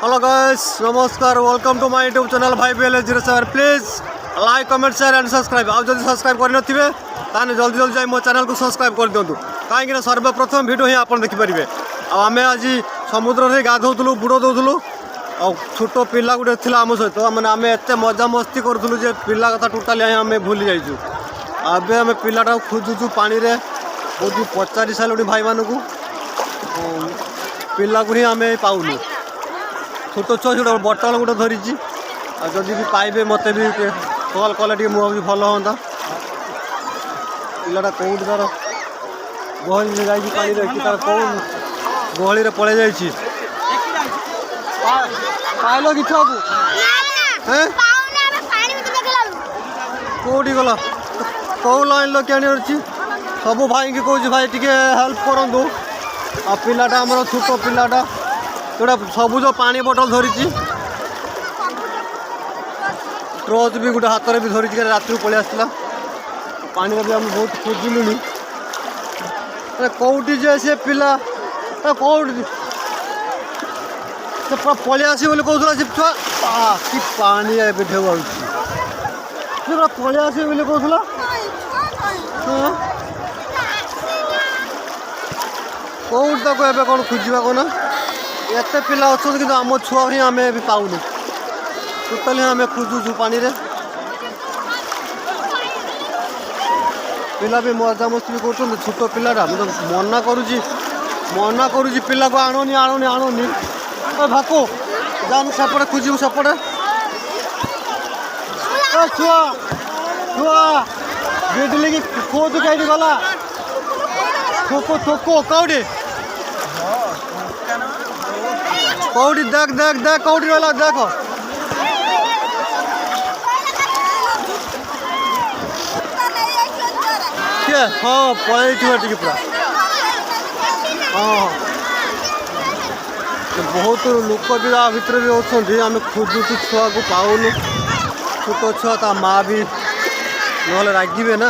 Hello guys, नमस्कार। Welcome to my YouTube channel भाई BL07। Please like comment share and subscribe. आप जब subscribe करने ताने जल्दी जल्दी जाए मो चैनल को सब्सक्राइब कर दिंतु कहीं सर्वप्रथम वीडियो ही आप देखिपारे। आम आज समुद्र में गाधौलु बुड़ दौलु छोट पिला गोटे थी आम सहित मैंने आम एत मजा मस्ती करूँ जे पिला कथा टोटाली आम भूली जाइए। अबे आम पिलाटा खोजुचु पानी रे बहुत पचारि सारे भाई मानक पिला को ही आम पाऊनु। छोट छुआ छोट बटल गोटे धरी जदि भी पाइबे मत भी कल कले मुझे भल हाँ। पिलाटा कौट तार गहली जाइए पानी कि तार कौन गहली पड़े जाइए पाइल कि छुआ कौटी गला कौ लाइन लो क्या सब भाई की कौच भाई टी हेल्प करूँ। आ पिलाटा आमर छोट पिलाटा जोड़ा सबुज पानी बोतल धरी ट्रच भी गोटे हाथ में भी धरी रात पलि आसला पानी भी आम बहुत खोजिलुनि कौटी जे से पिला कौटी से पूरा पलि आस कहला से छुआ कि पानी ढेउ पूरा पलि आस कहला कौट तक ए कौन खोजा कौन एत पिला अच्छा कि आम छुआ ही आम भी पाऊनु टोटाली आम खोजुचु पानी रे। पिला भी मजा मस्ती भी कर छोट पिलाटा मुझे मना करुँची पिला को आणुनी आणुनी आणुनी भाको जान सेपटे खोजू सेपटे छुआ छुआ बिजली की खोज कहीं गला थोको थोको कौड़ी कौड़ी देख देख देख कौड़ी रहा देख हाँ पलि टे पूरा हाँ बहुत लोक भी भितर भी अच्छा आम खोजुचु छुआ को पाऊनु छोट छुआ ता माँ भी ना रागे ना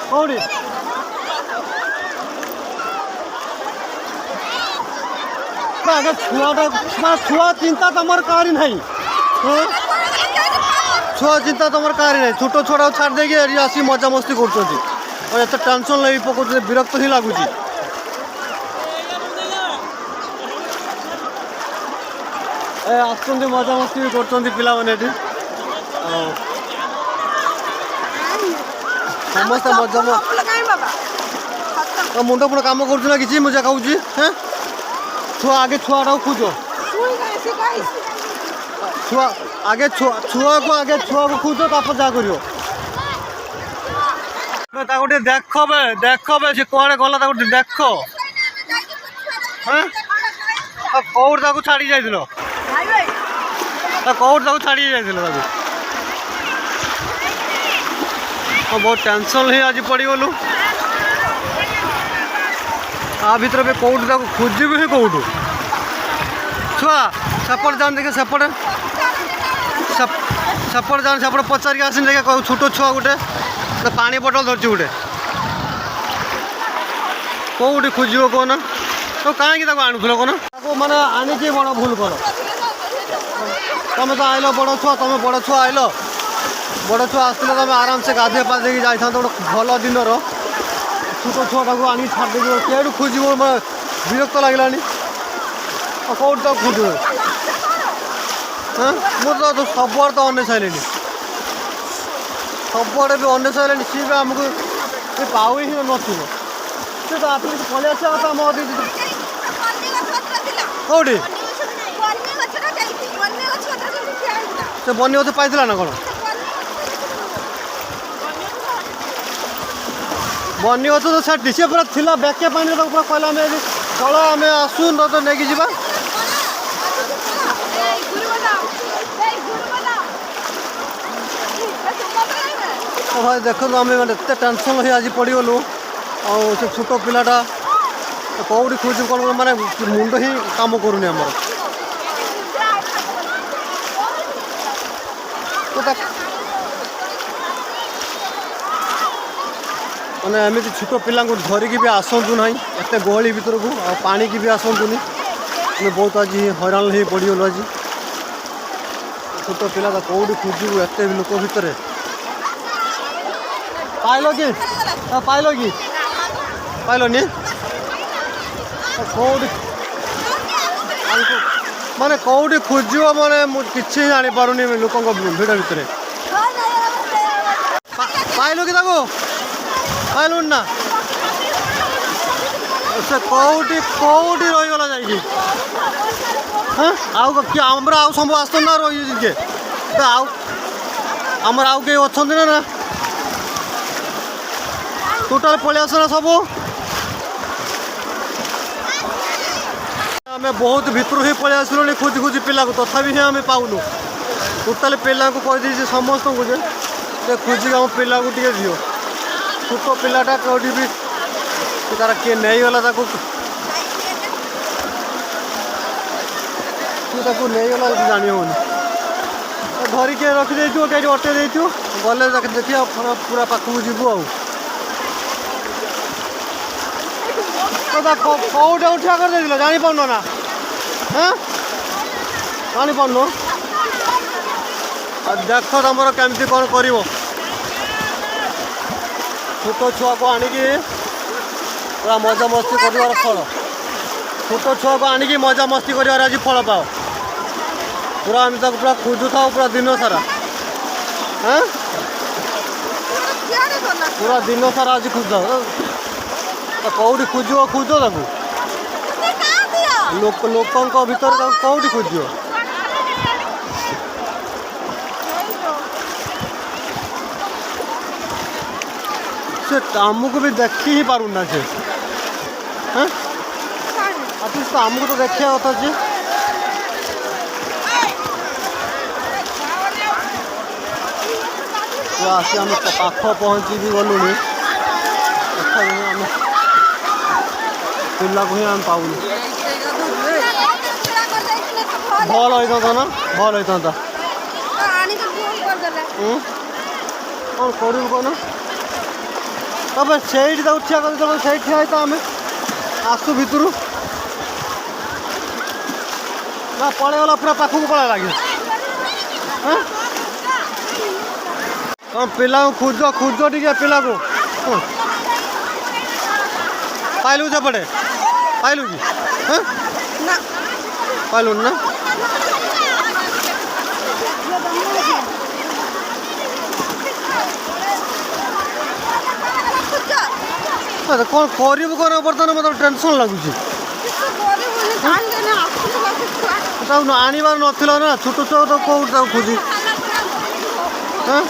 कौड़ी छुआटा छुआ चिंता तुम कारी ना छुआ चिंता तुम कारी ना छोट छुआ छाड़ देगी आसी मजा मस्ती कर टेंशन लगे पकड़ विरक्त ही लगुच। आस मजा मस्ती भी कर पिला समस्त मजा मुंड फुंड कम कर कि मुझे कहूँ हाँ छुआ आगे छुआटा खोज छुआ आगे छुआ को खोज तापर जा कर गोटे देख देख सी कड़े गला देख हाँ कौट छाड़ी जाइल कौट छाड़ी जाइल बहुत टेंशन ही आज पड़गलु आ भर भी कौट खोजबी ही कौटू छुआ सेपट जान देखे सेपटे सेपट जान सेपटे पचार के आसनी देखे छोट छुआ गोटे पानी बोतल धरती गोटे कौटी खोज कौन तो कहीं आणुल कौन मैंने आनिकी बड़ भूल कर तुम तो आइल बड़ छुआ तुम बड़ छुआ आइल बड़ छुआ आसते तुम आराम से गाधे पाधे जाता गोटे भल दिन छोट छुआटा को आनी छाड़ दे क्या खोज विरक्त लगे कौट तक खोज हाँ मुझे सबुआड़े तो अने सारे सबुआड़े भी अने सारे सी भी आमको पाऊ ही नथो सी तो आप पलि आसा कौटी से बनी गछ पाई ना कौन बनी गछ तो छाटी सी पूरा थिला बेके पानी पूरा कहला चल आम आसू न तो नहीं जा भाई देखो आम एत टेंशन ही आज पड़गलु से छोट पिलाटा कौटी खोज कौन माने मुंड ही काम करूनी आमर मैंने एमती छोट पिला धरिकी भी आसतु ना एत गहली भर को पानी की भी आसतुनि बहुत आज हैरान हो पड़गलु आज छोट पिला कौटी खोजू एत लोक भितर पाइल कि पाइल कि पाइलनि कौटी माने कौटी खोज माने किसी जापारुनि लोक भिड़ भितर पाइल कि पाइलु ना से कौटी कौटी रहीगला जाइए हाँ आमर आउ सब आस ना रही के आमर आउ कई अच्छा ना टोटाल पलि आस ना सब आम बहुत भितर ही पलि आसलु खोजी खोजी पिला को तथापि आम पाऊनु टोटाल पिला को कहीदे समस्त को खोजिक आम पिला को टे दियो छोट पिलाटा कौटी भी तार किए नहीं गला नहीं गला जानी होनी धरिकी रखिदे कहीं अटे गले देखिए पूरा पाखक जीवु कौटा उठा कर दे जापार ना हाँ जापार देख तुम केमती कौन कर छोट छुआ को आणिकी पूरा मजा मस्ती कर फल छोट छुआ को आणिकी मजा मस्ती कर आज फल पाओ पूरा आम पूरा खोजु था पूरा दिन सारा हाँ पूरा दिन सारा आज खोज कौटी खोज खोज लोक भर कौटी खोज से आमको भी देखी ही पारूना से हाँ आर्टिस्ट आमको तो देखा कथा जे आसी आम पाख पहुँची भी गलु पिला को ही आम पाऊन भल होता ना भल होता कौन करूँ कौन तब से ठिया कर से ठिया तो आम आसु भितर ना पलैगला पूरा पाखक पड़ा लगे हाँ पिला खोज खोज टे पिला को पाइलु सेपटे पाइलु कि हाँ पाइलु ना कौन करूँ कौन बर्तमान मतलब टेंशन लगुच आनबार नाला ना छोट छुआ तो कौट खोजी हाँ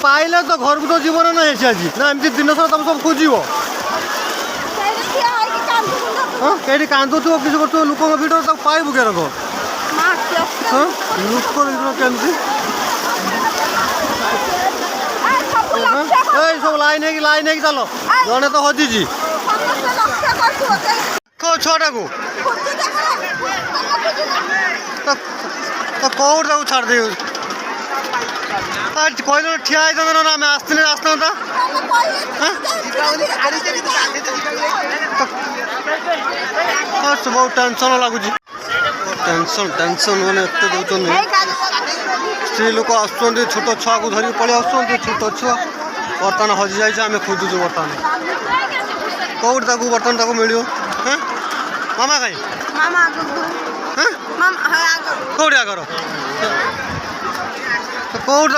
पाइले तो घर को तो जीवन ना आज ना एमती दिन सारा तुम सब खोज हाँ कहीं कांदु किसी कर लोक भिड़ पाइबू के रख हाँ लोक केमती सब लाइन है चलो जड़े तो हजिजी छुआटा को कौट छाड़ दे कहल ठिया ना आम आसते आसता बहुत टेंशन लगुच टेंशन मैंने एत दौन स्त्री लोक आसुँच छोट छुआ को धरिक पलि आसुँच छोट छुआ बर्तमान हजि जाए आम खोजुचु बर्तमान कौट बर्तमान मिल हाँ मामा कहीं कौट आगर कौट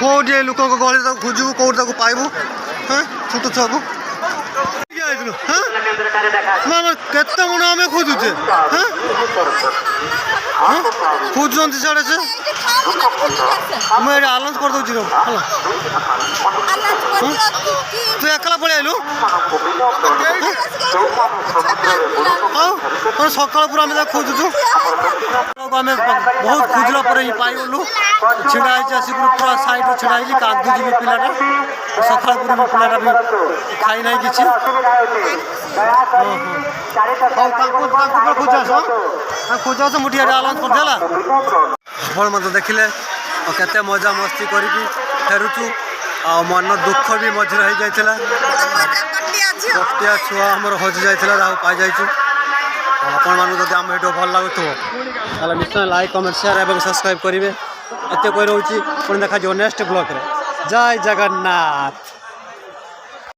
कौटे लोक गहली खोजू कौट पाइबू हाँ छोट छुआ को हाँ मामा केते मन आम खोजुचे हाँ हाँ खोजुंट साढ़े से मुझे आलाउंस कर दूसरी तू एकला पलि आलु हाँ सका पूरा आम खोजुचु आम बहुत खोजला पाइगलु छिड़ा आसी पूरा साइड छिड़ा कांदुची भी पिलाटा सका पूरा पिलाटा भी खाई ना कि खोज आस मुझे आलाउंस करदेला आप देखिले केते मजा मस्ती करी फेरुचु आ मन दुख भी मझे हो जाता कटिया छुआ आमर हजि जाता पाई जाइए आपण मानू जब आम भिडियो भल लगुव निश्चय लाइक कमेंट शेयर और सब्सक्राइब करेंगे एत कही रोचे पुणी देखा नेक्स्ट ब्लॉग रे जय जगन्नाथ।